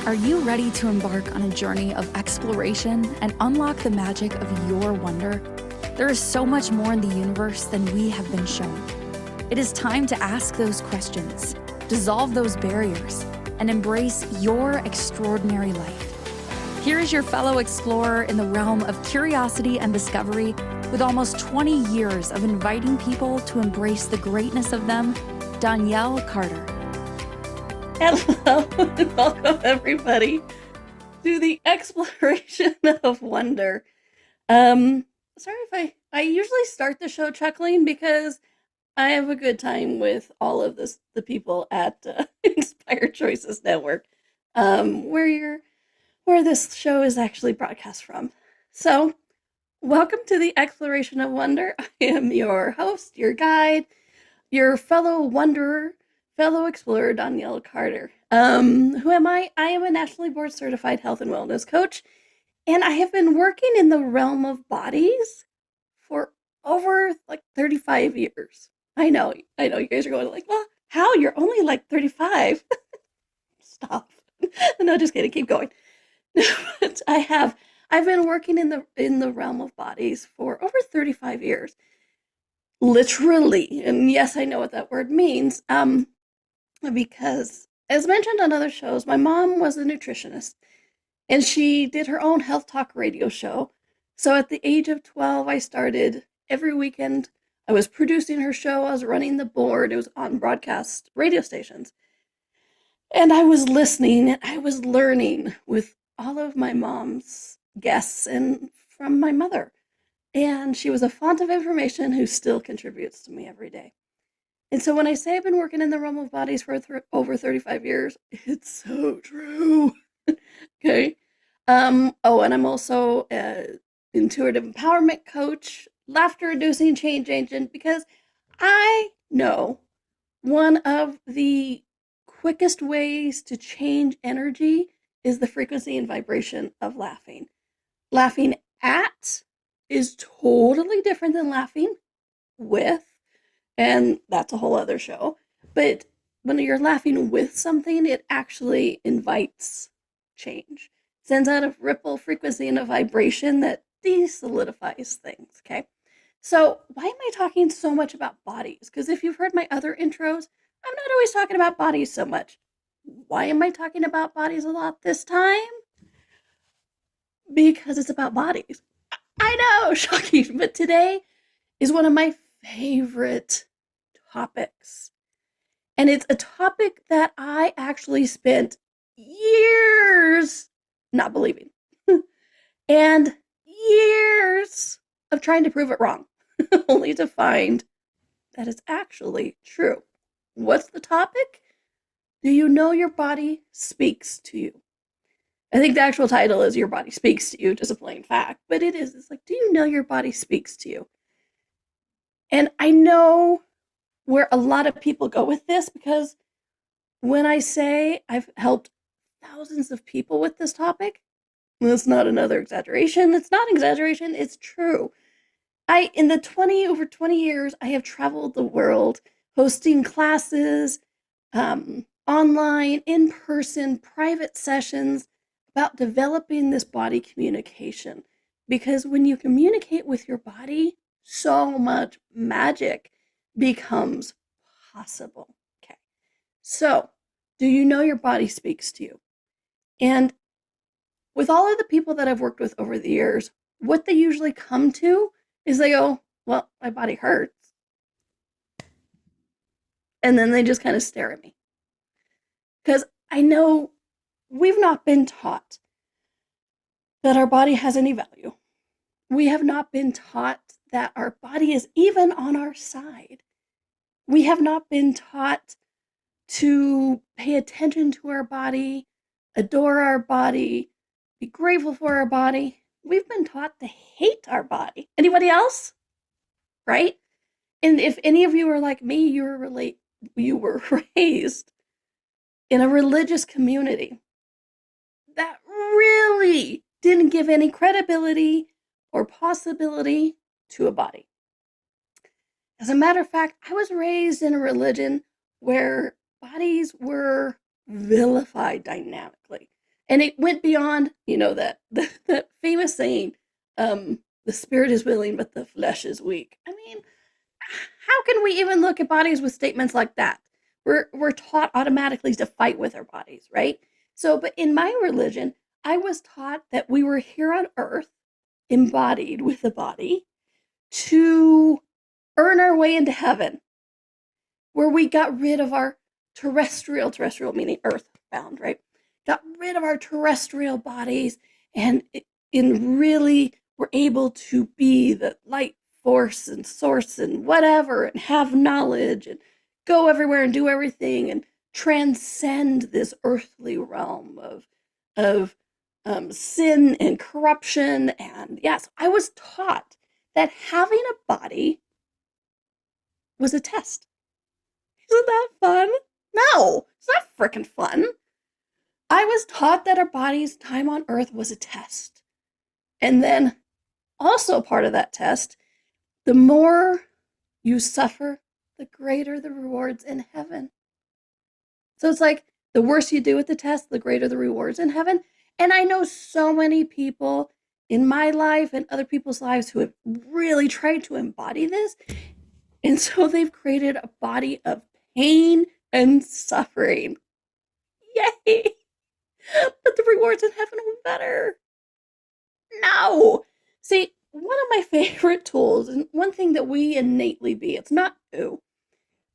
Are you ready to embark on a journey of exploration and unlock the magic of your wonder? There is so much more in the universe than we have been shown. It is time to ask those questions, dissolve those barriers, and embrace your extraordinary life. Here is your fellow explorer in the realm of curiosity and discovery, with almost 20 years of inviting people to embrace the greatness of them, Donnielle Carter. Hello and welcome everybody to the exploration of wonder. Sorry if I usually start the show chuckling because I have a good time with all of the people at Inspired Choices Network, where this show is actually broadcast from. So, welcome to the exploration of wonder. I am your host, your guide, your fellow wanderer, fellow explorer, Donnielle Carter. Who am I? I am a nationally board certified health and wellness coach, and I have been working in the realm of bodies for over 35 years. I know, you guys are going like, well, how? You're only like 35. Stop. No, just kidding. Keep going. But I've been working in the realm of bodies for over 35 years. Literally. And yes, I know what that word means. Because as mentioned on other shows, my mom was a nutritionist and she did her own health talk radio show. So at the age of 12, I started every weekend. I was producing her show. I was running the board. It was on broadcast radio stations. And I was listening and I was learning with all of my mom's guests and from my mother. And she was a font of information who still contributes to me every day. And so when I say I've been working in the realm of bodies for over 35 years, it's so true. Okay. Oh, and I'm also an intuitive empowerment coach, laughter-inducing change agent, because I know one of the quickest ways to change energy is the frequency and vibration of laughing. Laughing at is totally different than laughing with. And that's a whole other show. But when you're laughing with something, it actually invites change. Sends out a ripple frequency and a vibration that desolidifies things, okay? So why am I talking so much about bodies? Because if you've heard my other intros, I'm not always talking about bodies so much. Why am I talking about bodies a lot this time? Because it's about bodies. I know, shocking, but today is one of my favorite topics. And it's a topic that I actually spent years not believing and years of trying to prove it wrong, only to find that it's actually true. What's the topic? Do you know your body speaks to you? I think the actual title is Your Body Speaks to You, just a plain fact, but it is. It's like, do you know your body speaks to you? And I know where a lot of people go with this because when I say I've helped thousands of people with this topic, that's not another exaggeration. It's not exaggeration. It's true. In the over 20 years, I have traveled the world hosting classes, online, in person, private sessions about developing this body communication. Because when you communicate with your body, so much magic becomes possible. Okay. So, do you know your body speaks to you? And with all of the people that I've worked with over the years, what they usually come to is they go, well, my body hurts. And then they just kind of stare at me. Because I know we've not been taught that our body has any value. We have not been taught that our body is even on our side. We have not been taught to pay attention to our body, adore our body, be grateful for our body. We've been taught to hate our body. Anybody else? Right? And if any of you are like me, you were raised in a religious community that really didn't give any credibility or possibility to a body. As a matter of fact, I was raised in a religion where bodies were vilified dynamically. And it went beyond, that famous saying, the spirit is willing, but the flesh is weak. I mean, how can we even look at bodies with statements like that? We're taught automatically to fight with our bodies, right? So, but in my religion, I was taught that we were here on earth, embodied with a body, to earn our way into heaven, where we got rid of our terrestrial meaning earthbound, right? Got rid of our terrestrial bodies and in really were able to be the light force and source and whatever and have knowledge and go everywhere and do everything and transcend this earthly realm of sin and corruption. And yes, I was taught that having a body was a test. Isn't that fun? No, it's not freaking fun. I was taught that our body's time on earth was a test. And then, also part of that test, the more you suffer, the greater the rewards in heaven. So it's like the worse you do at the test, the greater the rewards in heaven. And I know so many people in my life and other people's lives who have really tried to embody this. And so they've created a body of pain and suffering. Yay! But the rewards in heaven will be better. No! See, one of my favorite tools, and one thing that we innately be, it's not you,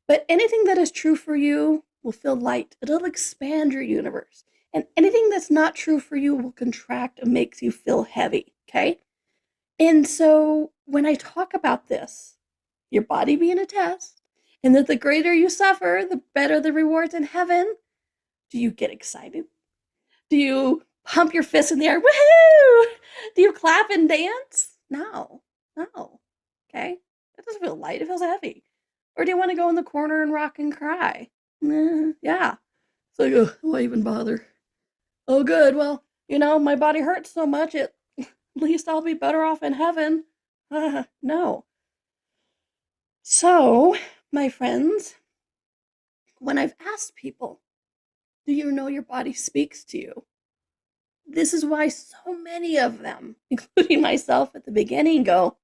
but anything that is true for you will feel light. It'll expand your universe. And anything that's not true for you will contract and makes you feel heavy, okay? And so when I talk about this, your body being a test, and that the greater you suffer, the better the rewards in heaven, do you get excited? Do you pump your fists in the air? Woohoo! Do you clap and dance? No. Okay? That doesn't feel light, it feels heavy. Or do you want to go in the corner and rock and cry? Yeah. It's like, oh, why even bother? Oh, good. Well, my body hurts so much, at least I'll be better off in heaven. No. So, my friends, when I've asked people, do you know your body speaks to you? This is why so many of them, including myself at the beginning, go,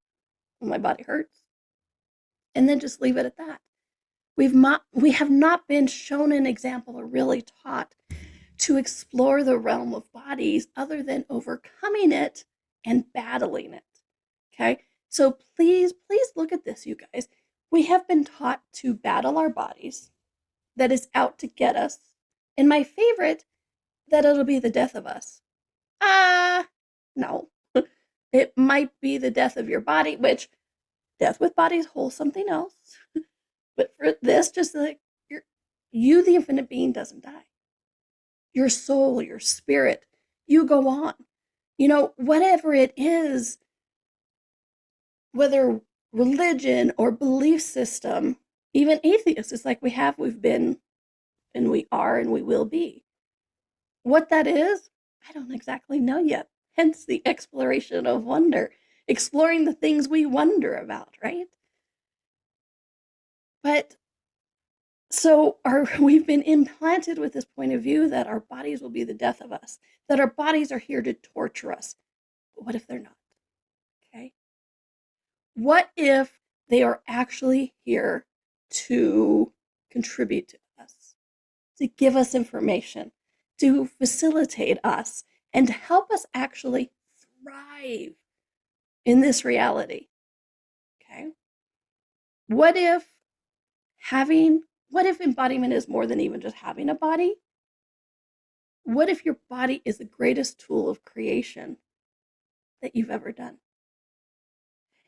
well, my body hurts. And then just leave it at that. We have not been shown an example or really taught to explore the realm of bodies other than overcoming it and battling it. Okay? So please look at this, you guys. We have been taught to battle our bodies, that is out to get us. And my favorite, that it'll be the death of us. No. It might be the death of your body, which death with bodies holds something else. But for this, just like you, the infinite being, doesn't die. Your soul, your spirit, you go on. Whatever it is, whether religion or belief system, even atheists, it's like we've been, and we are, and we will be. What that is, I don't exactly know yet. Hence the exploration of wonder, exploring the things we wonder about, right? But so we've been implanted with this point of view that our bodies will be the death of us, that our bodies are here to torture us. But what if they're not? Okay. What if they are actually here to contribute to us, to give us information, to facilitate us, and to help us actually thrive in this reality? Okay. What if embodiment is more than even just having a body? What if your body is the greatest tool of creation that you've ever done?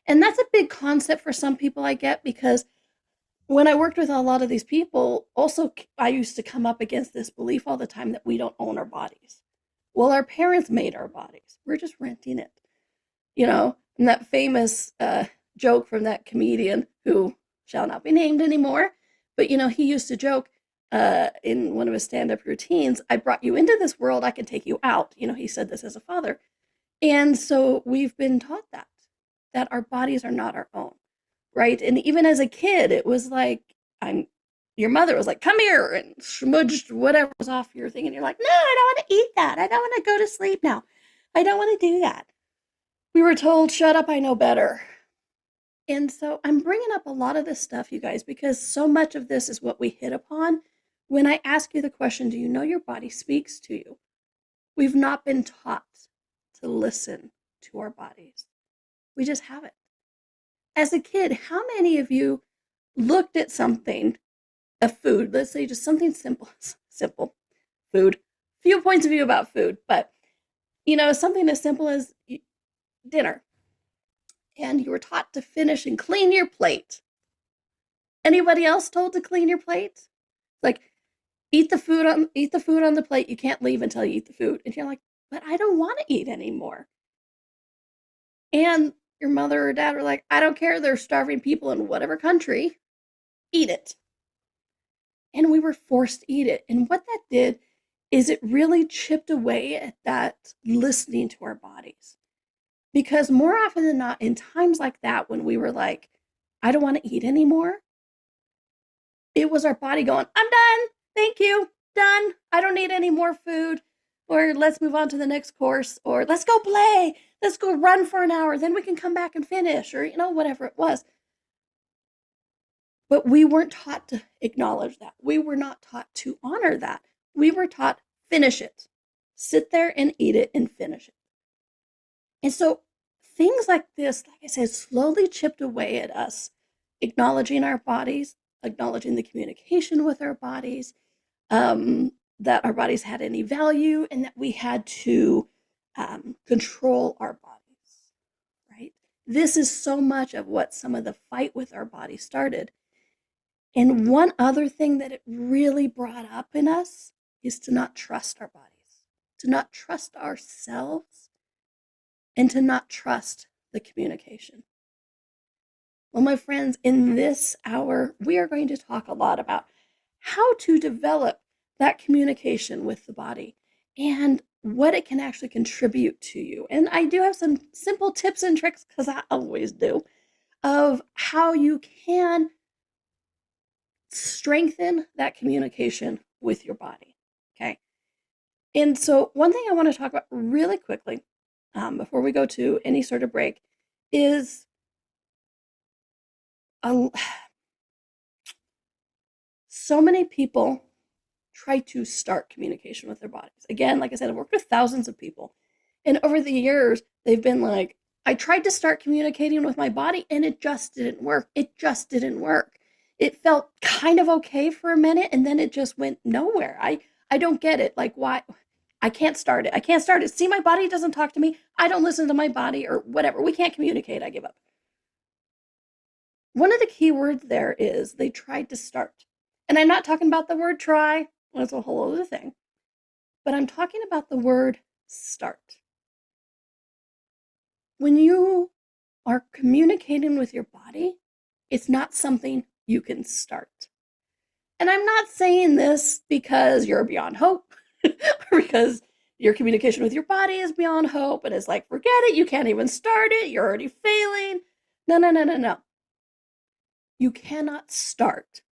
And that's a big concept for some people, I get, because when I worked with a lot of these people, also I used to come up against this belief all the time that we don't own our bodies. Well, our parents made our bodies. We're just renting it. And that famous joke from that comedian who shall not be named anymore, but he used to joke in one of his stand-up routines, I brought you into this world, I can take you out. He said this as a father. And so we've been taught that our bodies are not our own, right? And even as a kid, it was like, I'm your mother was like, come here, and smudged whatever was off your thing. And you're like, no, I don't want to eat that. I don't want to go to sleep now. I don't want to do that. We were told, shut up, I know better. And so I'm bringing up a lot of this stuff, you guys, because so much of this is what we hit upon when I ask you the question, do you know your body speaks to you? We've not been taught to listen to our bodies. We just haven't. As a kid, how many of you looked at something, a food, let's say just something simple, food, few points of view about food, but something as simple as dinner, and you were taught to finish and clean your plate. Anybody else told to clean your plate? Like, eat the food on the plate. You can't leave until you eat the food. And you're like, but I don't want to eat anymore. And your mother or dad were like, I don't care. There's starving people in whatever country. Eat it. And we were forced to eat it. And what that did is it really chipped away at that listening to our bodies. Because more often than not, in times like that, when we were like, I don't want to eat anymore, it was our body going, I'm done. Thank you. Done. I don't need any more food. Or let's move on to the next course. Or let's go play. Let's go run for an hour. Then we can come back and finish. Or, whatever it was. But we weren't taught to acknowledge that. We were not taught to honor that. We were taught, finish it. Sit there and eat it and finish it. And so things like this, like I said, slowly chipped away at us, acknowledging our bodies, acknowledging the communication with our bodies, that our bodies had any value, and that we had to control our bodies, right? This is so much of what some of the fight with our body started. And one other thing that it really brought up in us is to not trust our bodies, to not trust ourselves, and to not trust the communication. Well, my friends, in this hour, we are going to talk a lot about how to develop that communication with the body and what it can actually contribute to you. And I do have some simple tips and tricks, because I always do, of how you can strengthen that communication with your body, okay? And so one thing I want to talk about really quickly, before we go to any sort of break, is so many people try to start communication with their bodies. Again, like I said, I've worked with thousands of people. And over the years, they've been like, I tried to start communicating with my body and it just didn't work. It just didn't work. It felt kind of okay for a minute and then it just went nowhere. I don't get it. Like, why? I can't start it. I can't start it. See, my body doesn't talk to me. I don't listen to my body, or whatever. We can't communicate. I give up. One of the key words there is they tried to start. And I'm not talking about the word try. That's a whole other thing. But I'm talking about the word start. When you are communicating with your body, it's not something you can start. And I'm not saying this because you're beyond hope, or because your communication with your body is beyond hope and it's like, forget it, you can't even start it, you're already failing. No. You cannot start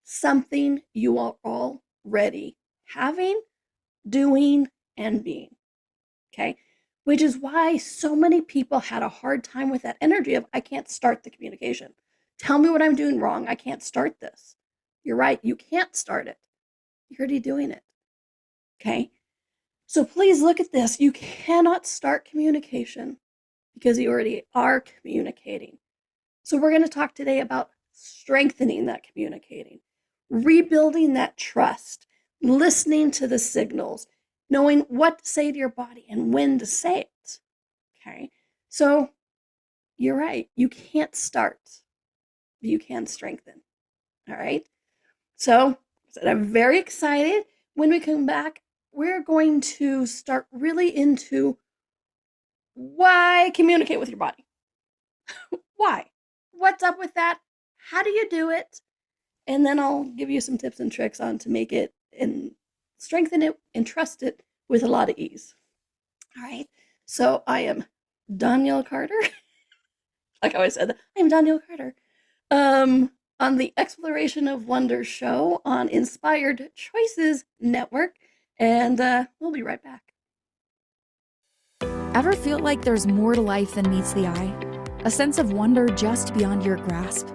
something you are already having, doing, and being, okay? Which is why so many people had a hard time with that energy of, I can't start the communication. Tell me what I'm doing wrong. I can't start this. You're right. You can't start it. You're already doing it. Okay? So please look at this. You cannot start communication because you already are communicating. So we're going to talk today about strengthening that communicating, rebuilding that trust, listening to the signals, knowing what to say to your body and when to say it. Okay? So you're right. You can't start, but you can strengthen. All right? So I'm very excited. When we come back, we're going to start really into why communicate with your body. Why? What's up with that? How do you do it? And then I'll give you some tips and tricks on to make it and strengthen it and trust it with a lot of ease. All right. So I am Donnielle Carter. Like I always said, I'm Donnielle Carter. on the Exploration of Wonder show on Inspired Choices Network. And we'll be right back. Ever feel like there's more to life than meets the eye? A sense of wonder just beyond your grasp?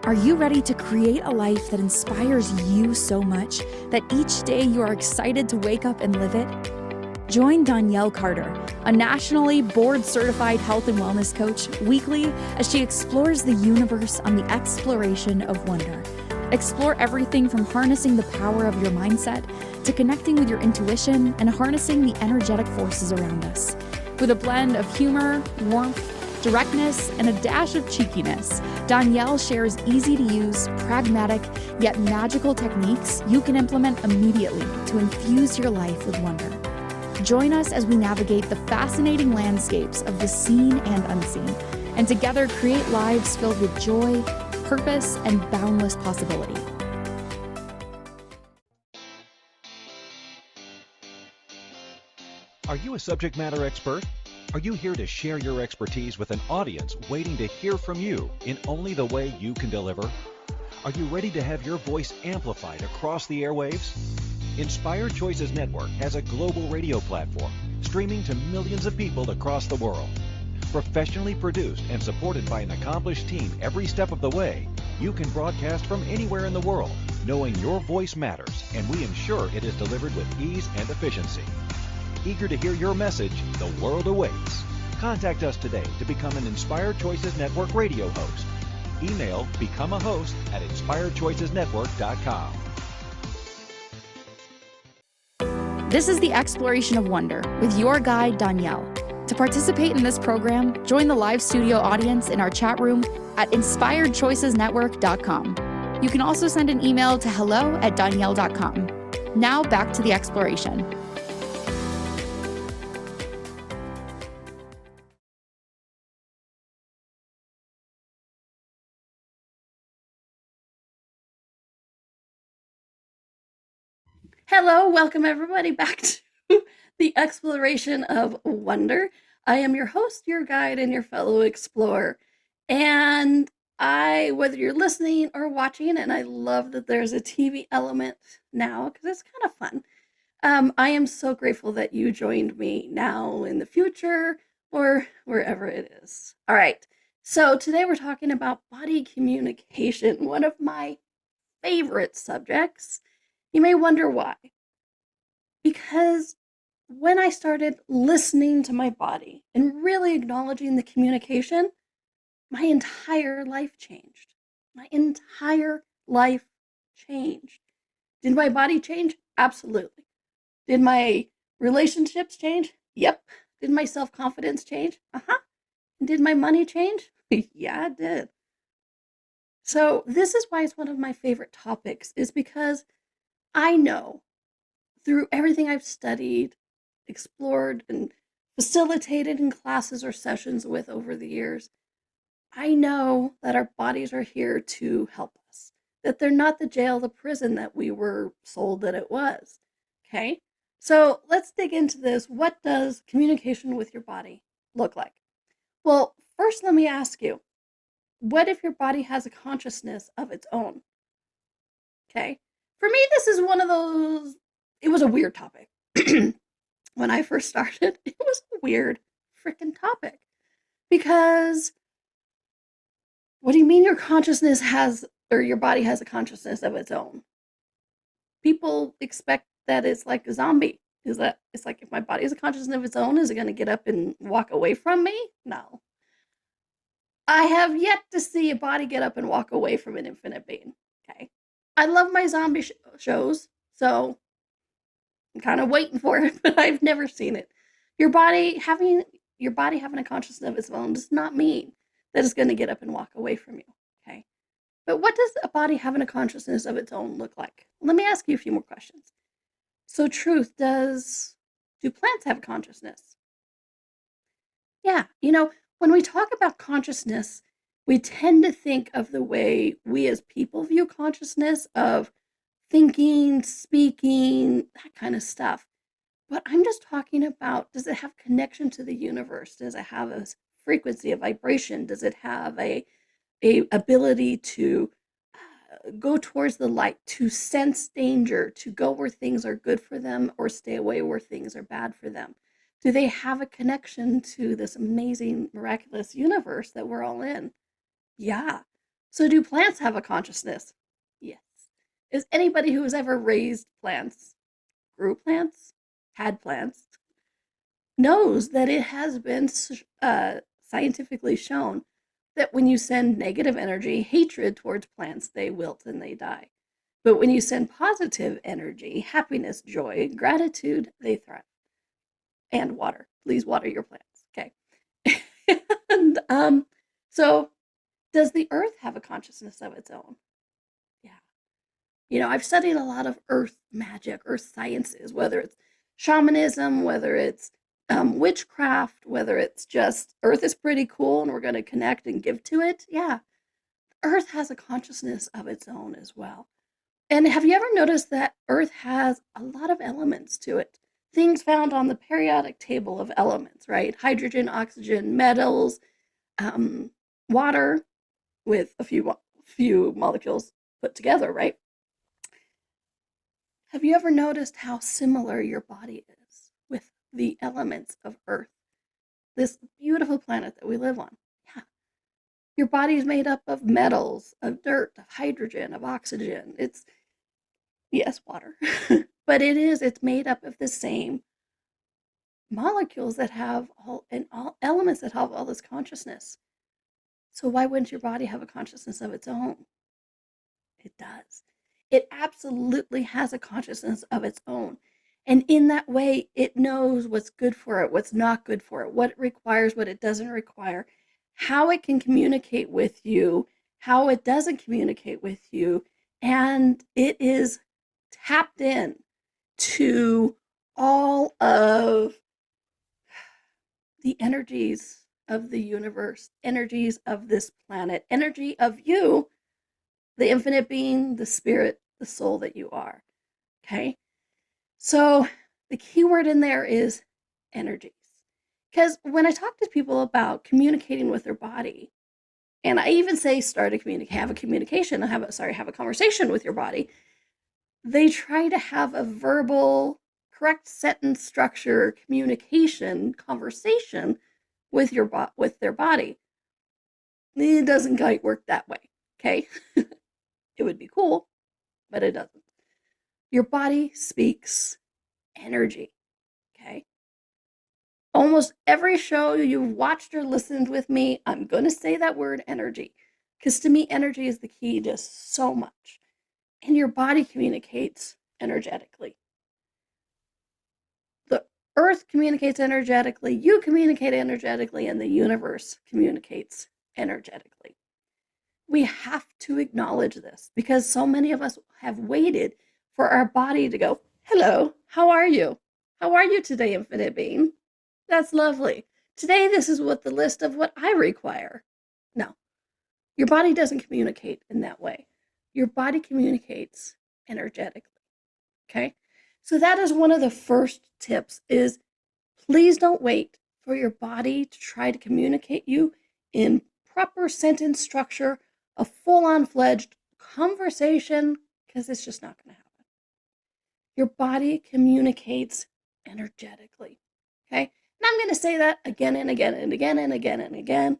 Are you ready to create a life that inspires you so much that each day you are excited to wake up and live it? Join Donnielle Carter, a nationally board-certified health and wellness coach, weekly as she explores the universe on the exploration of wonder. Explore everything from harnessing the power of your mindset to connecting with your intuition and harnessing the energetic forces around us. With a blend of humor, warmth, directness, and a dash of cheekiness, Donnielle shares easy-to-use, pragmatic, yet magical techniques you can implement immediately to infuse your life with wonder. Join us as we navigate the fascinating landscapes of the seen and unseen, and together create lives filled with joy, purpose, and boundless possibility. Are you a subject matter expert? Are you here to share your expertise with an audience waiting to hear from you in only the way you can deliver? Are you ready to have your voice amplified across the airwaves? Inspired Choices Network has a global radio platform streaming to millions of people across the world. Professionally produced and supported by an accomplished team every step of the way, you can broadcast from anywhere in the world, knowing your voice matters, and we ensure it is delivered with ease and efficiency. Eager to hear your message, the world awaits. Contact us today to become an Inspired Choices Network radio host. Email become a host at inspiredchoicesnetwork.com. This is the Exploration of Wonder with your guide, Donnielle. To participate in this program, join the live studio audience in our chat room at inspiredchoicesnetwork.com. You can also send an email to hello@donnielle.com. Now back to the exploration. Hello, welcome everybody back to the Exploration of Wonder. I am your host, your guide, and your fellow explorer. And whether you're listening or watching, and I love that there's a TV element now because it's kind of fun. I am so grateful that you joined me now in the future or wherever it is. All right. So today we're talking about body communication, one of my favorite subjects. You may wonder why. Because when I started listening to my body and really acknowledging the communication, my entire life changed. My entire life changed. Did my body change? Absolutely. Did my relationships change? Yep. Did my self-confidence change? Uh-huh. And did my money change? Yeah, it did. So this is why it's one of my favorite topics, is because I know through everything I've studied, explored, and facilitated in classes or sessions with over the years, I know that our bodies are here to help us, that they're not the jail, the prison that we were sold that it was. Okay? So let's dig into this. What does communication with your body look like? Well, first, let me ask you, what if your body has a consciousness of its own? Okay? For me, this is one of those, it was a weird topic. When I first started, it was a weird freaking topic. Because what do you mean your consciousness has, or your body has a consciousness of its own? People expect that it's like a zombie. Is that, it's like, if my body has a consciousness of its own, is it going to get up and walk away from me? No. I have yet to see a body get up and walk away from an infinite being. Okay. I love my zombie shows, so I'm kind of waiting for it, but I've never seen it. Your body having a consciousness of its own does not mean that it's going to get up and walk away from you. Okay. But what does a body having a consciousness of its own look like? Let me ask you a few more questions. So, truth, do plants have consciousness? Yeah, when we talk about consciousness, we tend to think of the way we as people view consciousness, of thinking, speaking, that kind of stuff. But I'm just talking about, does it have connection to the universe? Does it have a frequency, a vibration? Does it have a ability to go towards the light, to sense danger, to go where things are good for them or stay away where things are bad for them? Do they have a connection to this amazing, miraculous universe that we're all in? Yeah. So do plants have a consciousness? Yes. Is anybody who has ever raised plants, grew plants, had plants, knows that it has been scientifically shown that when you send negative energy, hatred towards plants, they wilt and they die. But when you send positive energy, happiness, joy, gratitude, they thrive. And water. Please water your plants. Okay. And so does the earth have a consciousness of its own? Yeah. You know, I've studied a lot of earth magic, earth sciences, whether it's shamanism, whether it's witchcraft, whether it's just earth is pretty cool and we're going to connect and give to it. Yeah. Earth has a consciousness of its own as well. And have you ever noticed that earth has a lot of elements to it? Things found on the periodic table of elements, right? Hydrogen, oxygen, metals, water with a few molecules put together, right? Have you ever noticed how similar your body is with the elements of Earth, this beautiful planet that we live on? Yeah. Your body is made up of metals, of dirt, of hydrogen, of oxygen. It's, yes, water. But it's made up of the same molecules that have all elements that have all this consciousness. So why wouldn't your body have a consciousness of its own? It does. It absolutely has a consciousness of its own. And in that way, it knows what's good for it, what's not good for it, what it requires, what it doesn't require, how it can communicate with you, how it doesn't communicate with you. And it is tapped in to all of the energies of the universe, energies of this planet, energy of you, the infinite being, the spirit, the soul that you are. Okay? So the key word in there is energies. Because when I talk to people about communicating with their body, and I even say have a conversation with your body, they try to have a verbal, correct sentence structure, communication, conversation with their body. It doesn't quite work that way. Okay? It would be cool, but it doesn't. Your body speaks energy, okay? Almost every show you've watched or listened with me, I'm going to say that word energy, because to me, energy is the key to so much. And your body communicates energetically. The earth communicates energetically, you communicate energetically, and the universe communicates energetically. We have to acknowledge this because so many of us have waited for our body to go, hello, how are you? How are you today, infinite being? That's lovely. Today, this is what the list of what I require. No, your body doesn't communicate in that way. Your body communicates energetically, okay? So that is one of the first tips is please don't wait for your body to try to communicate you in proper sentence structure, a full-on fledged conversation, because it's just not going to happen. Your body communicates energetically, okay? And I'm going to say that again and again and again and again and again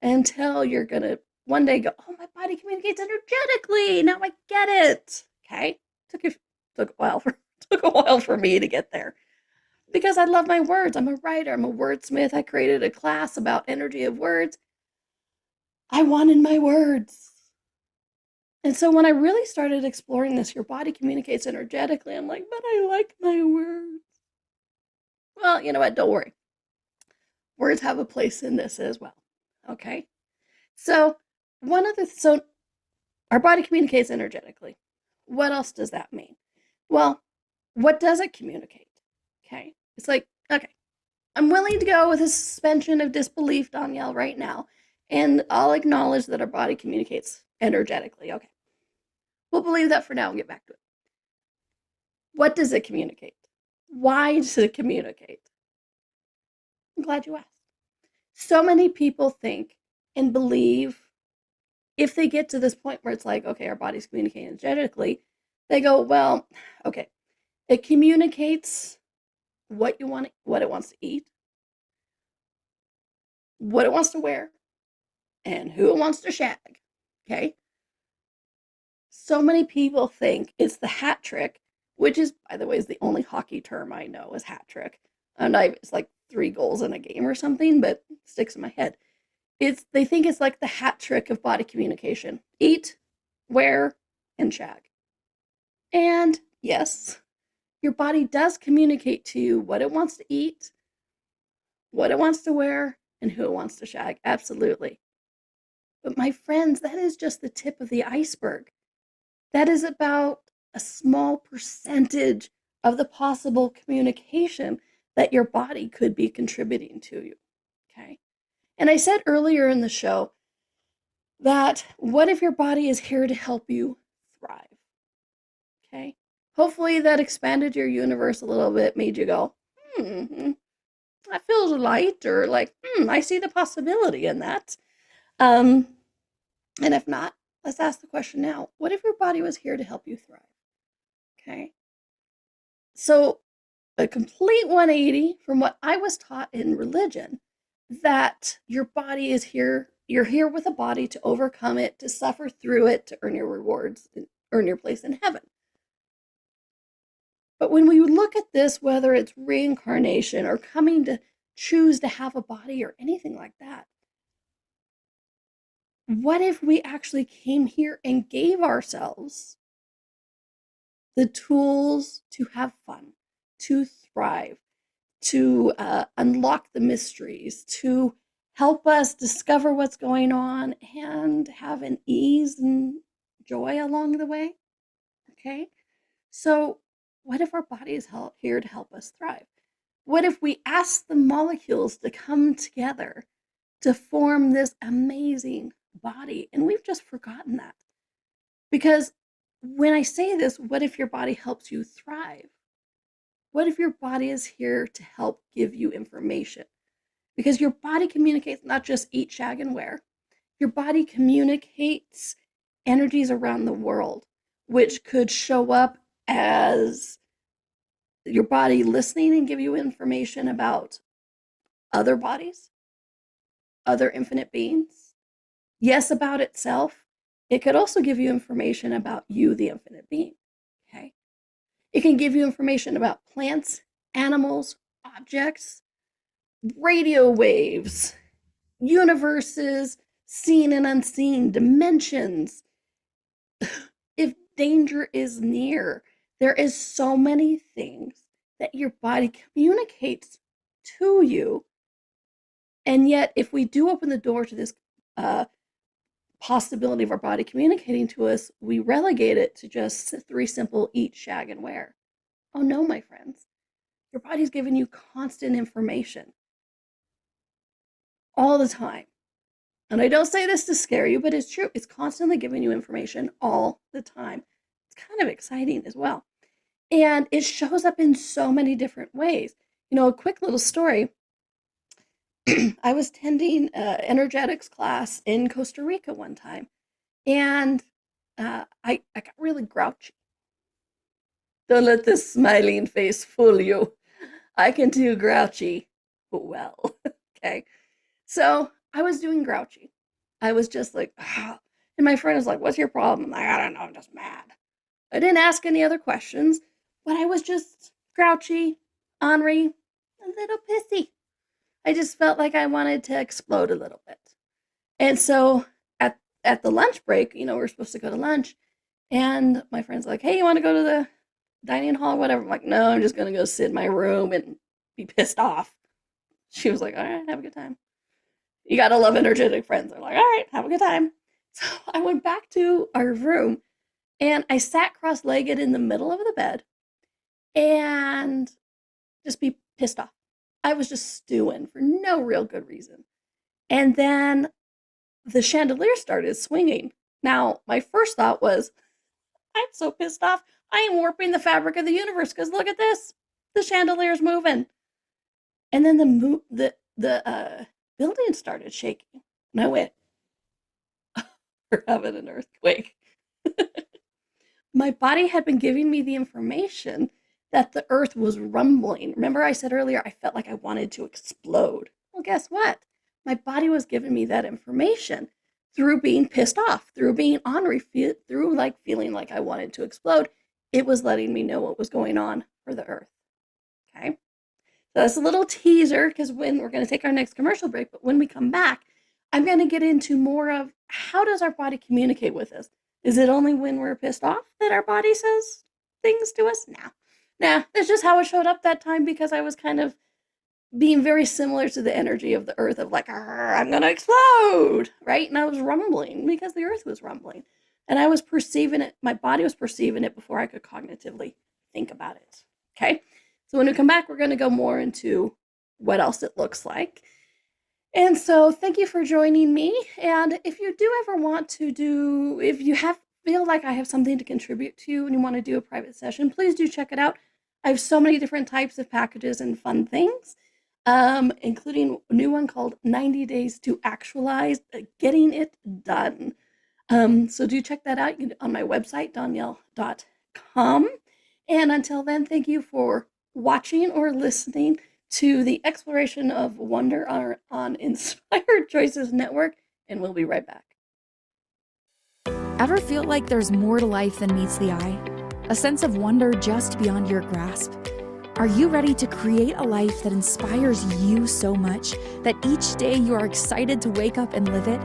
until you're going to one day go, oh, my body communicates energetically. Now I get it, okay? Took a while for me to get there. Because I love my words. I'm a writer. I'm a wordsmith. I created a class about energy of words. I wanted my words. And so when I really started exploring this, your body communicates energetically. I'm like, but I like my words. Well, you know what? Don't worry. Words have a place in this as well. Okay? So our body communicates energetically. What else does that mean? Well, what does it communicate? Okay? It's like, okay, I'm willing to go with a suspension of disbelief, Donnielle, right now, and I'll acknowledge that our body communicates energetically. Okay. We'll believe that for now and get back to it. What does it communicate? Why does it communicate? I'm glad you asked. So many people think and believe if they get to this point where it's like, okay, our body's communicating energetically, they go, well, okay, it communicates what you want, what it wants to eat, what it wants to wear, and who it wants to shag. Okay. So many people think it's the hat trick, which is, by the way, is the only hockey term I know is hat trick. And it's like 3 goals in a game or something, but it sticks in my head. They think it's like the hat trick of body communication: eat, wear, and shag. And yes, your body does communicate to you what it wants to eat, what it wants to wear, and who it wants to shag. Absolutely. But my friends, that is just the tip of the iceberg. That is about a small percentage of the possible communication that your body could be contributing to you. Okay. And I said earlier in the show that what if your body is here to help you thrive? Okay. Hopefully that expanded your universe a little bit, made you go, that feels light, or like, I see the possibility in that. And if not, let's ask the question now. What if your body was here to help you thrive? Okay. So a complete 180 from what I was taught in religion, that your body is here, you're here with a body to overcome it, to suffer through it, to earn your rewards, and earn your place in heaven. But when we look at this, whether it's reincarnation or coming to choose to have a body or anything like that, what if we actually came here and gave ourselves the tools to have fun, to thrive, to unlock the mysteries, to help us discover what's going on and have an ease and joy along the way? Okay. So what if our body is here to help us thrive? What if we ask the molecules to come together to form this amazing body? And we've just forgotten that. Because when I say this, what if your body helps you thrive? What if your body is here to help give you information? Because your body communicates not just eat, shag, and wear. Your body communicates energies around the world, which could show up as your body listening and give you information about other bodies, other infinite beings. Yes, about itself. It could also give you information about you, the infinite being. Okay. It can give you information about plants, animals, objects, radio waves, universes, seen and unseen, dimensions. If danger is near, there is so many things that your body communicates to you. And yet, if we do open the door to this possibility of our body communicating to us, we relegate it to just 3 simple: eat, shag, and wear. Oh no, my friends. Your body's giving you constant information all the time. And I don't say this to scare you, but it's true. It's constantly giving you information all the time. It's kind of exciting as well. And it shows up in so many different ways. You know, a quick little story. I was attending an energetics class in Costa Rica one time, and I got really grouchy. Don't let this smiling face fool you. I can do grouchy well. Okay. So I was doing grouchy. I was just like, ah. And my friend was like, what's your problem? I'm like, I don't know, I'm just mad. I didn't ask any other questions, but I was just grouchy, ornery, a little pissy. I just felt like I wanted to explode a little bit. And so at the lunch break, you know, we're supposed to go to lunch, and my friend's like, hey, you want to go to the dining hall or whatever? I'm like, no, I'm just going to go sit in my room and be pissed off. She was like, all right, have a good time. You got to love energetic friends. They're like, all right, have a good time. So I went back to our room, and I sat cross-legged in the middle of the bed and just be pissed off. I was just stewing for no real good reason. And then the chandelier started swinging. Now, my first thought was, I'm so pissed off. I am warping the fabric of the universe because look at this. The chandelier's moving. And then the building started shaking. And I went, for having an earthquake. My body had been giving me the information that the earth was rumbling. Remember I said earlier I felt like I wanted to explode. Well, guess what? My body was giving me that information through being pissed off, through being ornery, through like feeling like I wanted to explode. It was letting me know what was going on for the earth. Okay? So that's a little teaser because when we're going to take our next commercial break, but when we come back, I'm going to get into more of how does our body communicate with us? Is it only when we're pissed off that our body says things to us? Nah, that's just how it showed up that time because I was kind of being very similar to the energy of the earth of like, I'm going to explode, right? And I was rumbling because the earth was rumbling. And I was perceiving it, my body was perceiving it before I could cognitively think about it. Okay? So when we come back, we're going to go more into what else it looks like. And so thank you for joining me. And if you do ever want to if you feel like I have something to contribute to and you want to do a private session, please do check it out. I have so many different types of packages and fun things, including a new one called 90 Days to Actualize, Getting It Done. So do check that out on my website, Donnielle.com. And until then, thank you for watching or listening to the Exploration of Wonder on Inspired Choices Network, and we'll be right back. Ever feel like there's more to life than meets the eye? A sense of wonder just beyond your grasp? Are you ready to create a life that inspires you so much that each day you are excited to wake up and live it?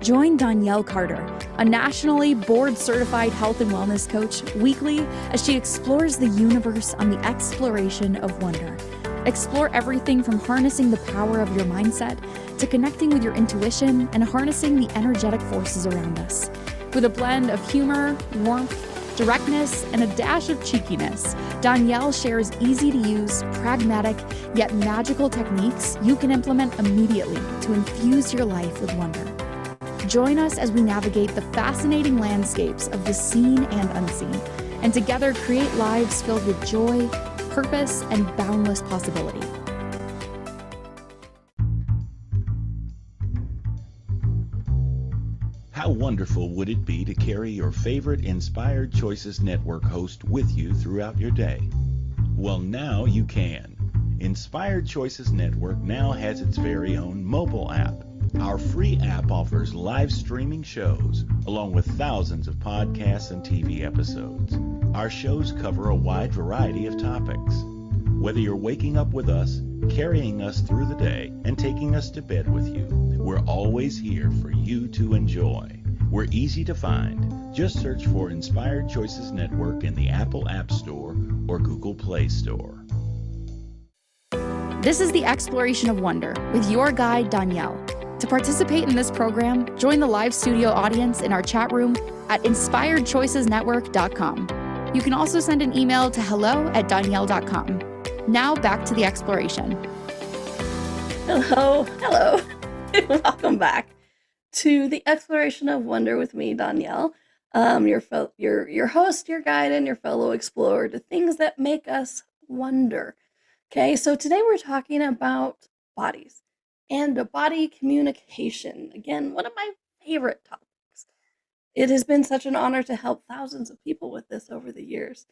Join Donnielle Carter, a nationally board-certified health and wellness coach, weekly as she explores the universe on the exploration of wonder. Explore everything from harnessing the power of your mindset to connecting with your intuition and harnessing the energetic forces around us. With a blend of humor, warmth, directness, and a dash of cheekiness, Donnielle shares easy-to-use, pragmatic, yet magical techniques you can implement immediately to infuse your life with wonder. Join us as we navigate the fascinating landscapes of the seen and unseen, and together create lives filled with joy, purpose, and boundless possibility. How wonderful would it be to carry your favorite Inspired Choices Network host with you throughout your day? Well, now you can. Inspired Choices Network now has its very own mobile app. Our free app offers live streaming shows, along with thousands of podcasts and TV episodes. Our shows cover a wide variety of topics. Whether you're waking up with us, carrying us through the day, and taking us to bed with you, we're always here for you to enjoy. We're easy to find. Just search for Inspired Choices Network in the Apple App Store or Google Play Store. This is the Exploration of Wonder with your guide, Donnielle. To participate in this program, join the live studio audience in our chat room at inspiredchoicesnetwork.com. You can also send an email to hello@donnielle.com. Now back to the exploration. Hello. Welcome back to the Exploration of Wonder with me, Donnielle, your host, your guide, and your fellow explorer to things that make us wonder. Okay, so today we're talking about bodies and body communication. Again, one of my favorite topics. It has been such an honor to help thousands of people with this over the years.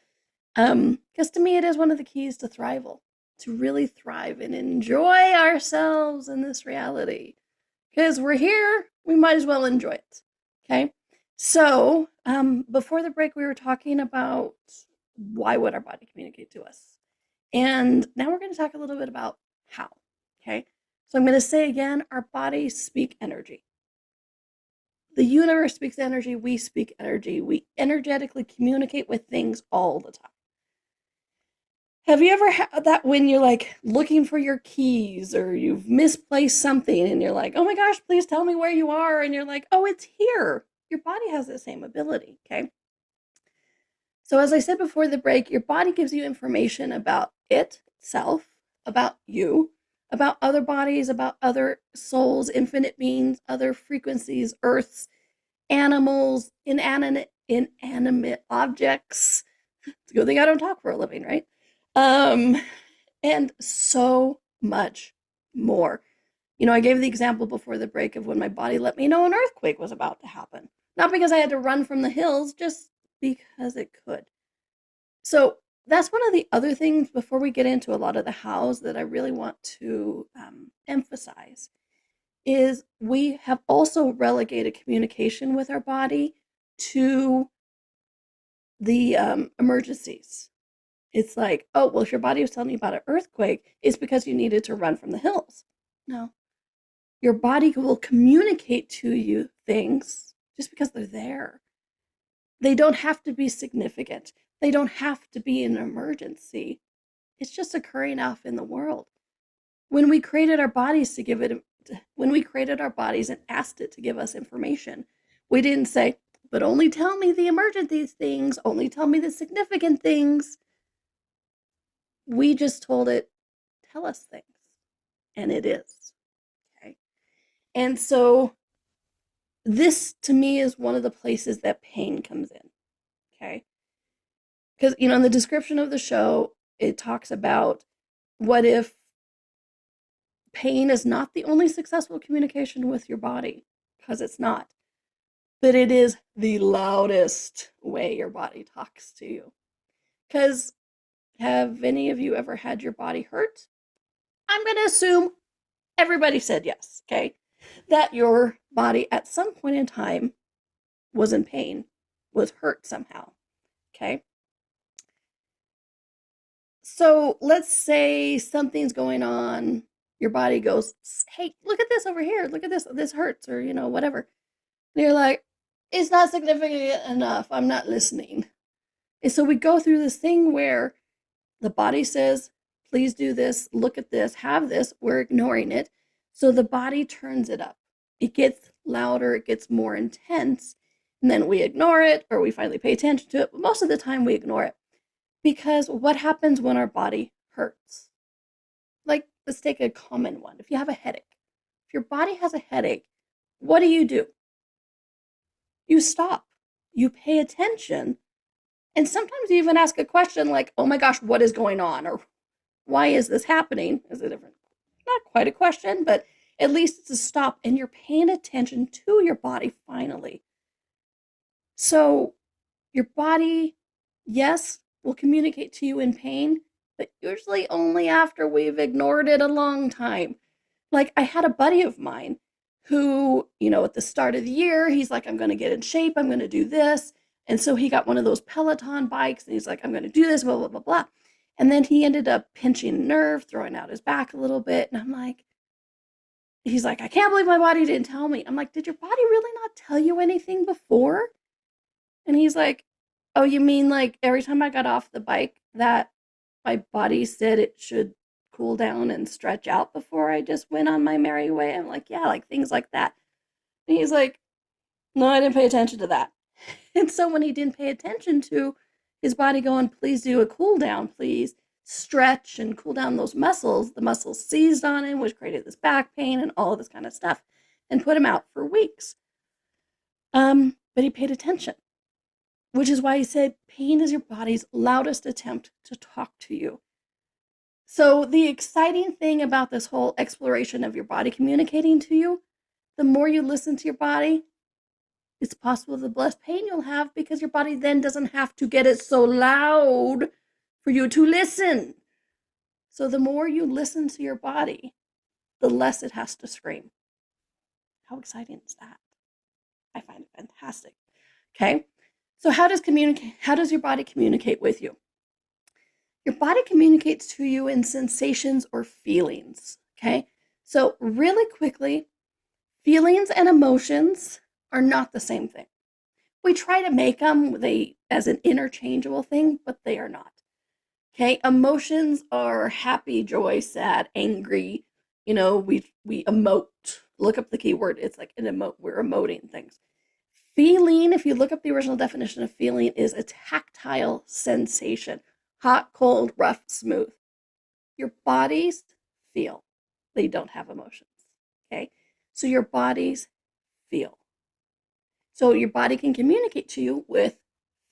Because to me, it is one of the keys to thrival, to really thrive and enjoy ourselves in this reality. Because we're here, we might as well enjoy it. Okay? So, before the break, we were talking about why would our body communicate to us? And now we're going to talk a little bit about how. Okay? So I'm going to say again, our bodies speak energy. The universe speaks energy, we speak energy. We energetically communicate with things all the time. Have you ever had that when you're like looking for your keys or you've misplaced something and you're like, oh my gosh, please tell me where you are. And you're like, oh, it's here. Your body has the same ability, okay? So as I said before the break, your body gives you information about itself, about you, about other bodies, about other souls, infinite beings, other frequencies, earths, animals, inanimate objects. It's a good thing I don't talk for a living, right? And so much more. I gave the example before the break of when my body let me know an earthquake was about to happen. Not because I had to run from the hills, just because it could. So that's one of the other things before we get into a lot of the hows that I really want to emphasize is we have also relegated communication with our body to the emergencies. It's like, oh, well, if your body was telling you about an earthquake, it's because you needed to run from the hills. No. Your body will communicate to you things just because they're there. They don't have to be significant. They don't have to be an emergency. It's just occurring off in the world. When we created our bodies and asked it to give us information, we didn't say, but only tell me the emergency things, only tell me the significant things. We just told it, tell us things. And it is. Okay. And so this to me is one of the places that pain comes in. Okay. Because, in the description of the show, it talks about what if pain is not the only successful communication with your body, because it's not, but it is the loudest way your body talks to you. Because have any of you ever had your body hurt? I'm going to assume everybody said yes, okay? That your body at some point in time was in pain, was hurt somehow, okay? So let's say something's going on, your body goes, hey, look at this over here, look at this hurts, or, whatever. And you're like, it's not significant enough, I'm not listening. And so we go through this thing where the body says, please do this, look at this, have this, we're ignoring it. So the body turns it up. It gets louder, it gets more intense, and then we ignore it, or we finally pay attention to it, but most of the time we ignore it. Because what happens when our body hurts? Like, let's take a common one. If you have a headache, if your body has a headache, what do? You stop, you pay attention, and sometimes you even ask a question like, oh my gosh, what is going on? Or why is this happening? Is it different? Not quite a question, but at least it's a stop, and you're paying attention to your body finally. So your body, yes, will communicate to you in pain, but usually only after we've ignored it a long time. Like, I had a buddy of mine who, at the start of the year, he's like, I'm going to get in shape, I'm going to do this. And so he got one of those Peloton bikes, and he's like, I'm going to do this, blah, blah, blah, blah. And then he ended up pinching a nerve, throwing out his back a little bit. And I'm like, he's like, I can't believe my body didn't tell me. I'm like, did your body really not tell you anything before? And he's like, oh, you mean like every time I got off the bike that my body said it should cool down and stretch out before I just went on my merry way? I'm like, yeah, like things like that. And he's like, no, I didn't pay attention to that. And so when he didn't pay attention to his body going, please do a cool down, please stretch and cool down those muscles, the muscles seized on him, which created this back pain and all of this kind of stuff, and put him out for weeks. But he paid attention, which is why he said pain is your body's loudest attempt to talk to you. So the exciting thing about this whole exploration of your body communicating to you, the more you listen to your body, it's possible the less pain you'll have, because your body then doesn't have to get it so loud for you to listen. So the more you listen to your body, the less it has to scream. How exciting is that? I find it fantastic. Okay. So how does your body communicate with you? Your body communicates to you in sensations or feelings. Okay. So really quickly, feelings and emotions are not the same thing. We try to make them as an interchangeable thing, but they are not. Okay, emotions are happy, joy, sad, angry. We emote. Look up the keyword. It's like an emote. We're emoting things. Feeling, if you look up the original definition of feeling, is a tactile sensation. Hot, cold, rough, smooth. Your bodies feel. They don't have emotions. Okay, so your bodies feel. So your body can communicate to you with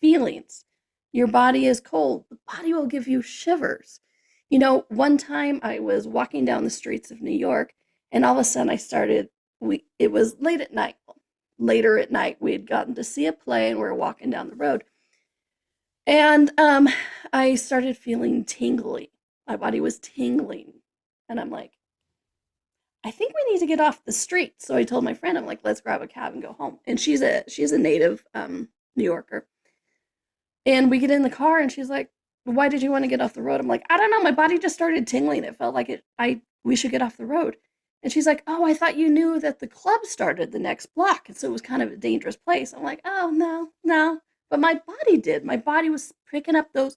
feelings. Your body is cold. The body will give you shivers. One time I was walking down the streets of New York, And all of a sudden it was late at night. Later at night, we had gotten to see a play and we were walking down the road. And I started feeling tingly. My body was tingling. And I'm like, I think we need to get off the street. So I told my friend, I'm like, let's grab a cab and go home. And she's a native New Yorker. And we get in the car and she's like, why did you want to get off the road? I'm like, I don't know. My body just started tingling. It felt like we should get off the road. And she's like, oh, I thought you knew that the club started the next block. And so it was kind of a dangerous place. I'm like, oh, no. But my body did. My body was picking up those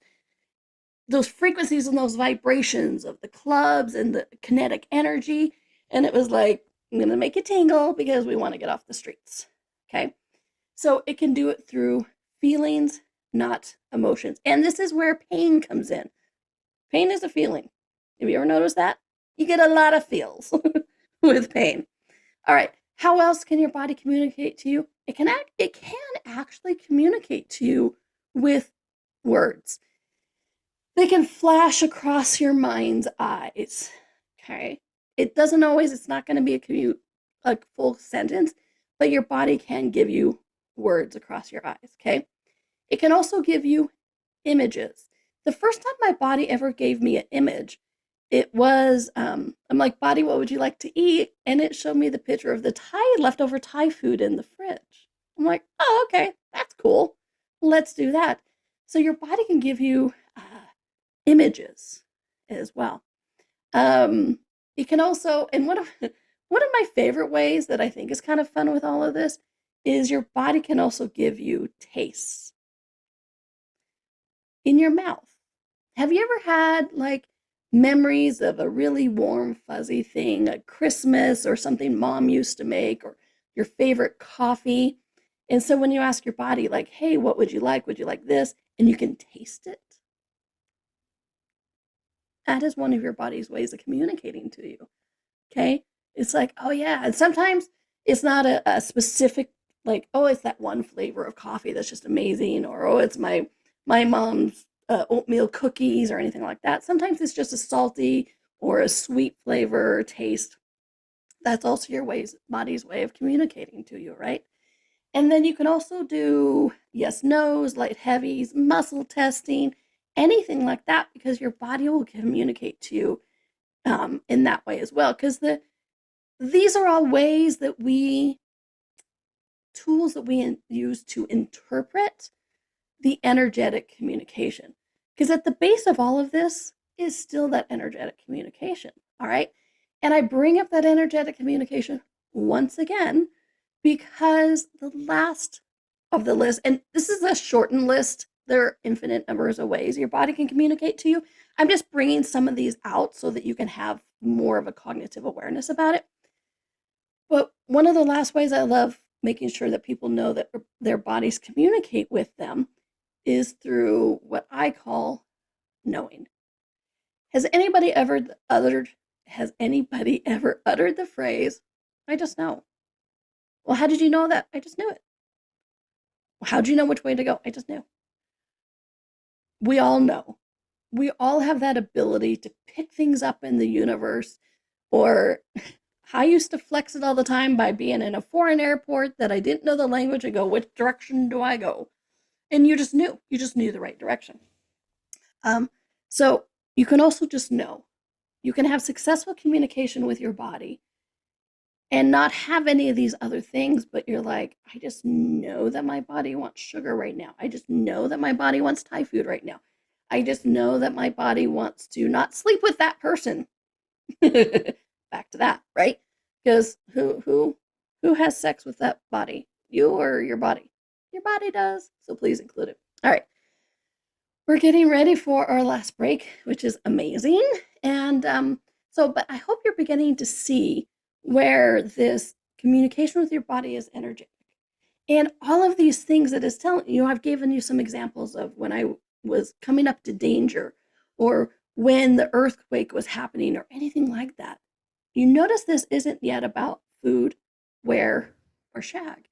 frequencies and those vibrations of the clubs and the kinetic energy. And it was like, I'm going to make it tingle because we want to get off the streets. Okay. So it can do it through feelings, not emotions. And this is where pain comes in. Pain is a feeling. Have you ever noticed that? You get a lot of feels with pain. All right. How else can your body communicate to you? It can actually communicate to you with words. They can flash across your mind's eyes. Okay. It's not going to be a full sentence, but your body can give you words across your eyes. Okay. It can also give you images. The first time my body ever gave me an image, it was, I'm like, body, what would you like to eat? And it showed me the picture of the leftover Thai food in the fridge. I'm like, oh, okay, that's cool. Let's do that. So your body can give you images as well. It can also, and one of my favorite ways that I think is kind of fun with all of this is your body can also give you tastes in your mouth. Have you ever had like memories of a really warm, fuzzy thing, a Christmas or something mom used to make, or your favorite coffee? And so when you ask your body, like, hey, what would you like? Would you like this? And you can taste it. That is one of your body's ways of communicating to you. Okay. It's like, oh yeah. And sometimes it's not a specific, like, oh, it's that one flavor of coffee that's just amazing, or oh, it's my mom's oatmeal cookies or anything like that. Sometimes it's just a salty or a sweet flavor or taste. That's also your body's way of communicating to you, right? And then you can also do yes, no's, light heavies, muscle testing, anything like that, because your body will communicate to you in that way as well. Because these are all ways that tools that we use to interpret the energetic communication. Because at the base of all of this is still that energetic communication, all right? And I bring up that energetic communication once again because the last of the list, and this is a shortened list, there are infinite numbers of ways your body can communicate to you. I'm just bringing some of these out so that you can have more of a cognitive awareness about it. But one of the last ways I love making sure that people know that their bodies communicate with them is through what I call knowing. Has anybody ever uttered the phrase, I just know? Well, how did you know that? I just knew it. Well, how did you know which way to go? I just knew. We all know. We all have that ability to pick things up in the universe. Or I used to flex it all the time by being in a foreign airport that I didn't know the language and go, which direction do I go? And you just knew the right direction. So you can also just know. You can have successful communication with your body and not have any of these other things, but you're like, I just know that my body wants sugar right now. I just know that my body wants Thai food right now. I just know that my body wants to not sleep with that person. Back to that, right? Because who has sex with that body? You or your body? Your body does, so please include it. All right. We're getting ready for our last break, which is amazing. And but I hope you're beginning to see where this communication with your body is energetic. And all of these things that is telling you, I've given you some examples of when I was coming up to danger, or when the earthquake was happening, or anything like that. You notice this isn't yet about food, wear, or shag.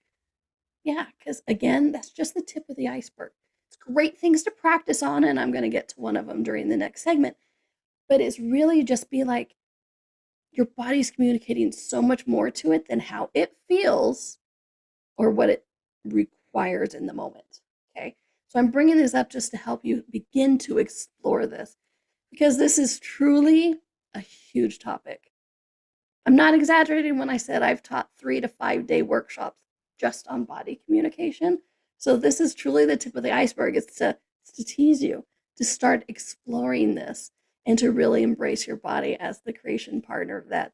Yeah, because again, that's just the tip of the iceberg. It's great things to practice on, and I'm going to get to one of them during the next segment. But it's really just be like, your body's communicating so much more to it than how it feels or what it requires in the moment. Okay. So I'm bringing this up just to help you begin to explore this, because this is truly a huge topic. I'm not exaggerating when I said I've taught 3 to 5 day workshops just on body communication. So this is truly the tip of the iceberg. It's to tease you, to start exploring this, and to really embrace your body as the creation partner that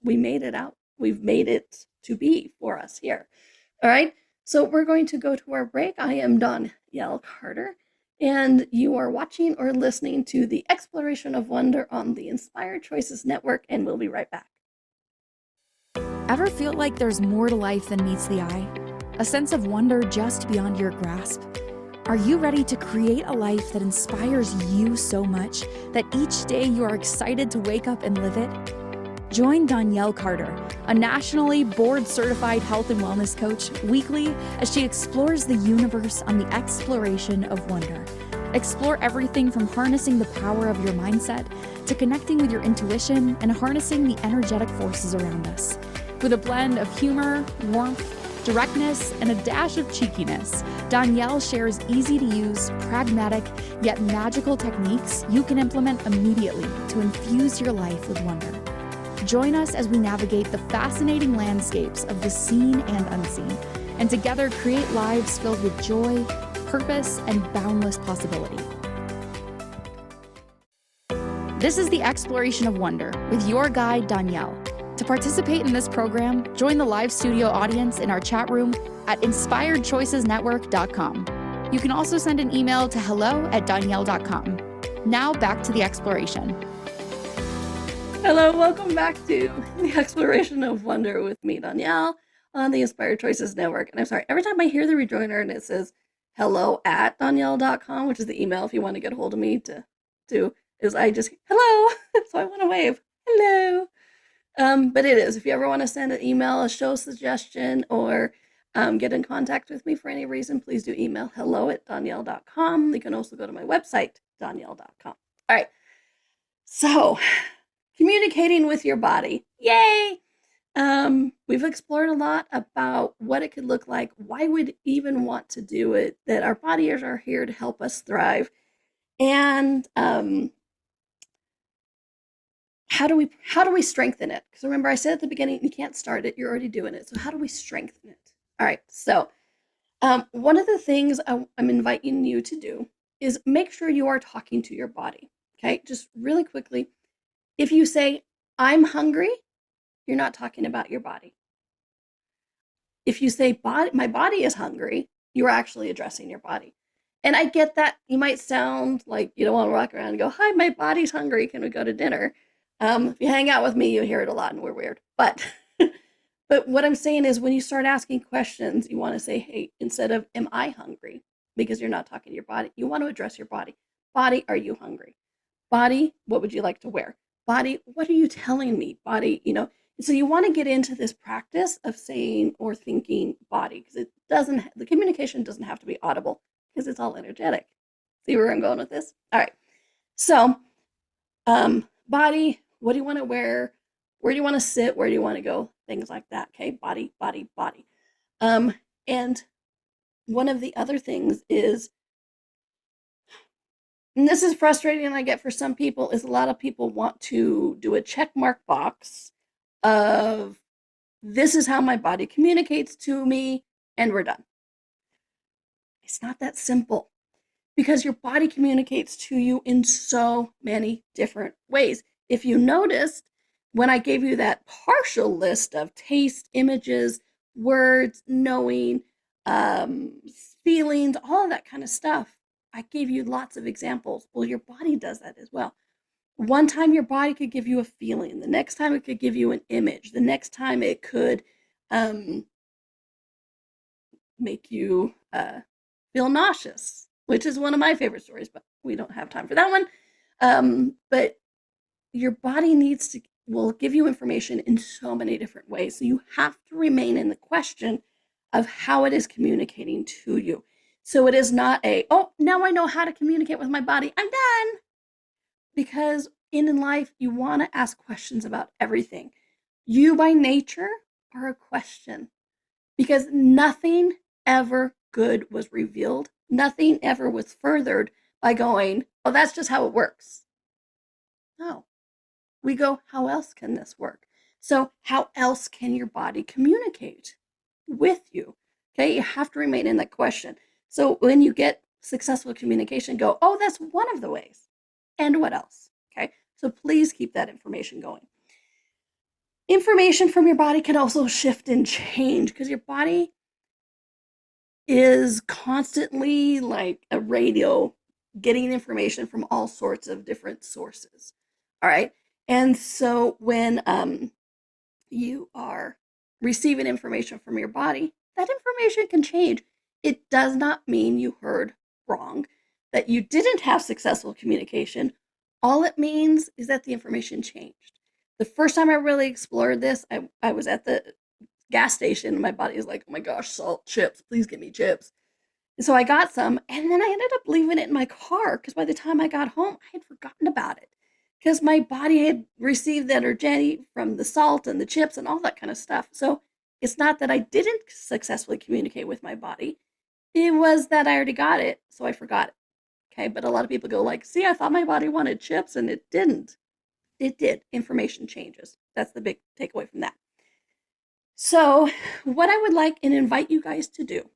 we made it out. We've made it to be for us here. All right. So we're going to go to our break. I am Donnielle Carter, and you are watching or listening to the Exploration of Wonder on the Inspired Choices Network, and we'll be right back. Ever feel like there's more to life than meets the eye? A sense of wonder just beyond your grasp? Are you ready to create a life that inspires you so much that each day you are excited to wake up and live it? Join Donnielle Carter, a nationally board-certified health and wellness coach, weekly as she explores the universe on the exploration of wonder. Explore everything from harnessing the power of your mindset to connecting with your intuition and harnessing the energetic forces around us. With a blend of humor, warmth, directness, and a dash of cheekiness, Donnielle shares easy-to-use, pragmatic, yet magical techniques you can implement immediately to infuse your life with wonder. Join us as we navigate the fascinating landscapes of the seen and unseen, and together create lives filled with joy, purpose, and boundless possibility. This is the Exploration of Wonder with your guide, Donnielle. To participate in this program, join the live studio audience in our chat room at inspiredchoicesnetwork.com. You can also send an email to hello@donnielle.com. Now back to the exploration. Hello, welcome back to the Exploration of Wonder with me, Donnielle, on the Inspired Choices Network. And I'm sorry, every time I hear the rejoinder and it says hello@donnielle.com, which is the email if you want to get a hold of me to is I just, hello, so I want to wave, hello. But it is, if you ever want to send an email, a show suggestion, or get in contact with me for any reason, please do email hello@donnielle.com. You can also go to my website, donnielle.com. All right, so communicating with your body. Yay! We've explored a lot about what it could look like, why we'd even want to do it, that our bodies are here to help us thrive. And how do we strengthen it? Because remember, I said at the beginning, you can't start it, you're already doing it. So how do we strengthen it? All right, so one of the things I'm inviting you to do is make sure you are talking to your body. Okay, just really quickly. If you say, I'm hungry, you're not talking about your body. If you say, my body is hungry, you're actually addressing your body. And I get that you might sound like you don't want to walk around and go, hi, my body's hungry, can we go to dinner? If you hang out with me, you hear it a lot and we're weird. But what I'm saying is when you start asking questions, you want to say, hey, instead of, am I hungry? Because you're not talking to your body. You want to address your body. Body, are you hungry? Body, what would you like to wear? Body, what are you telling me? Body, so you want to get into this practice of saying or thinking body, because the communication doesn't have to be audible because it's all energetic. See where I'm going with this? All right. So, body, what do you want to wear? Where do you want to sit? Where do you want to go? Things like that. Okay. Body, body, body. And one of the other things is, and this is frustrating, I get for some people, is a lot of people want to do a check mark box of this is how my body communicates to me, and we're done. It's not that simple, because your body communicates to you in so many different ways. If you noticed, when I gave you that partial list of taste, images, words, knowing, feelings, all of that kind of stuff, I gave you lots of examples. Well, your body does that as well. One time your body could give you a feeling. The next time it could give you an image. The next time it could make you feel nauseous, which is one of my favorite stories, but we don't have time for that one. But your body will give you information in so many different ways. So you have to remain in the question of how it is communicating to you. So it is not now I know how to communicate with my body, I'm done. Because in life, you want to ask questions about everything. You by nature are a question because nothing ever good was revealed. Nothing ever was furthered by going, oh, that's just how it works. No, we go, how else can this work? So how else can your body communicate with you? Okay, you have to remain in that question. So when you get successful communication, go, oh, that's one of the ways. And what else? Okay, so please keep that information going. Information from your body can also shift and change because your body is constantly like a radio getting information from all sorts of different sources. All right. And so when you are receiving information from your body, that information can change. It does not mean you heard wrong, that you didn't have successful communication. All it means is that the information changed. The first time I really explored this, I was at the gas station and my body is like, oh my gosh, salt, chips, please give me chips. And so I got some and then I ended up leaving it in my car because by the time I got home, I had forgotten about it because my body had received the energy from the salt and the chips and all that kind of stuff. So it's not that I didn't successfully communicate with my body. It was that I already got it, so I forgot it. Okay, but a lot of people go like, see, I thought my body wanted chips and it didn't. It did. Information changes. That's the big takeaway from that. So what I would like and invite you guys to do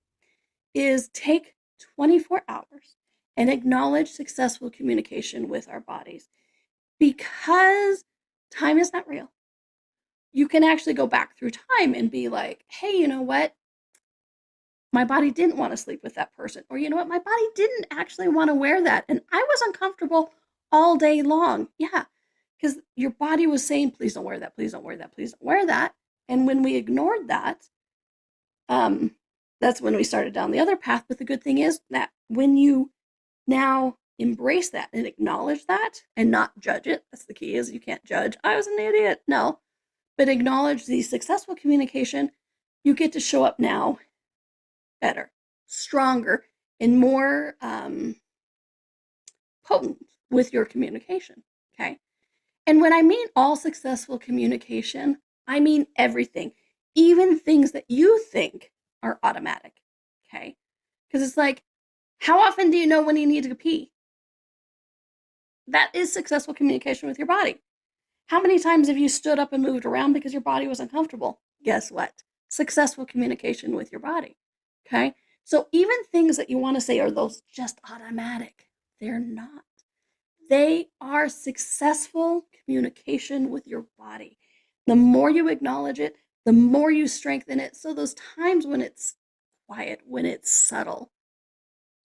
is take 24 hours and acknowledge successful communication with our bodies. Because time is not real, you can actually go back through time and be like, hey, you know what? My body didn't want to sleep with that person. Or you know what? My body didn't actually want to wear that. And I was uncomfortable all day long. Yeah, because your body was saying, please don't wear that. Please don't wear that. Please don't wear that. And when we ignored that, that's when we started down the other path. But the good thing is that when you now embrace that and acknowledge that and not judge it, that's the key, is you can't judge, I was an idiot. No, but acknowledge the successful communication, you get to show up now better, stronger, and more potent with your communication. Okay. And when I mean all successful communication, I mean everything, even things that you think are automatic. Okay. Because it's like, how often do you know when you need to pee? That is successful communication with your body. How many times have you stood up and moved around because your body was uncomfortable? Guess what? Successful communication with your body. Okay. So even things that you want to say are those just automatic. They're not. They are successful communication with your body. The more you acknowledge it, the more you strengthen it. So those times when it's quiet, when it's subtle,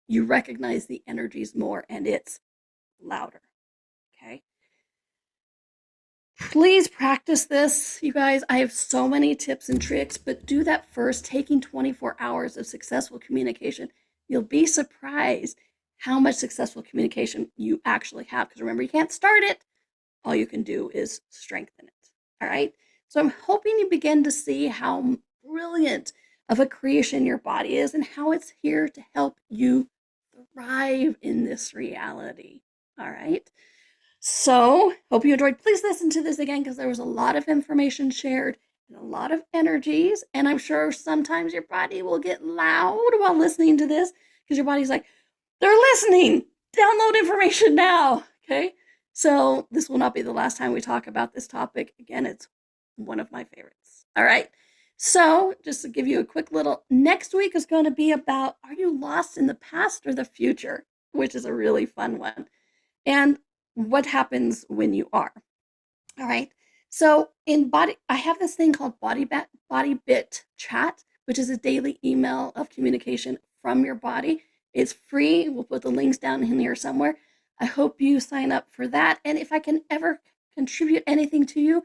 you recognize the energies more and it's louder. Okay. Please practice this, you guys. I have so many tips and tricks, but do that first, taking 24 hours of successful communication. You'll be surprised how much successful communication you actually have. Because remember, you can't start it. All you can do is strengthen it. All right. So I'm hoping you begin to see how brilliant of a creation your body is and how it's here to help you thrive in this reality. All right. So, hope you enjoyed. Please listen to this again because there was a lot of information shared and a lot of energies. And I'm sure sometimes your body will get loud while listening to this because your body's like, they're listening. Download information now. Okay. So, this will not be the last time we talk about this topic. Again, it's one of my favorites. All right. So, just to give you a quick little, next week is going to be about, are you lost in the past or the future? Which is a really fun one. And what happens when you are. All right. So I have this thing called Body Bit Chat, which is a daily email of communication from your body. It's free. We'll put the links down in here somewhere. I hope you sign up for that. And if I can ever contribute anything to you,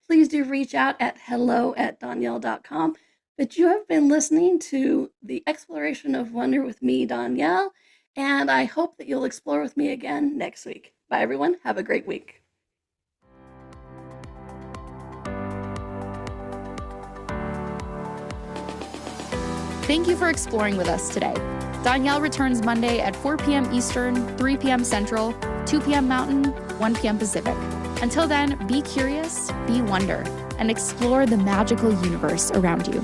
please do reach out at hello@donnielle.com. But you have been listening to the Exploration of Wonder with me, Donnielle, and I hope that you'll explore with me again next week. Bye, everyone. Have a great week. Thank you for exploring with us today. Donnielle returns Monday at 4 p.m. Eastern, 3 p.m. Central, 2 p.m. Mountain, 1 p.m. Pacific. Until then, be curious, be wonder, and explore the magical universe around you.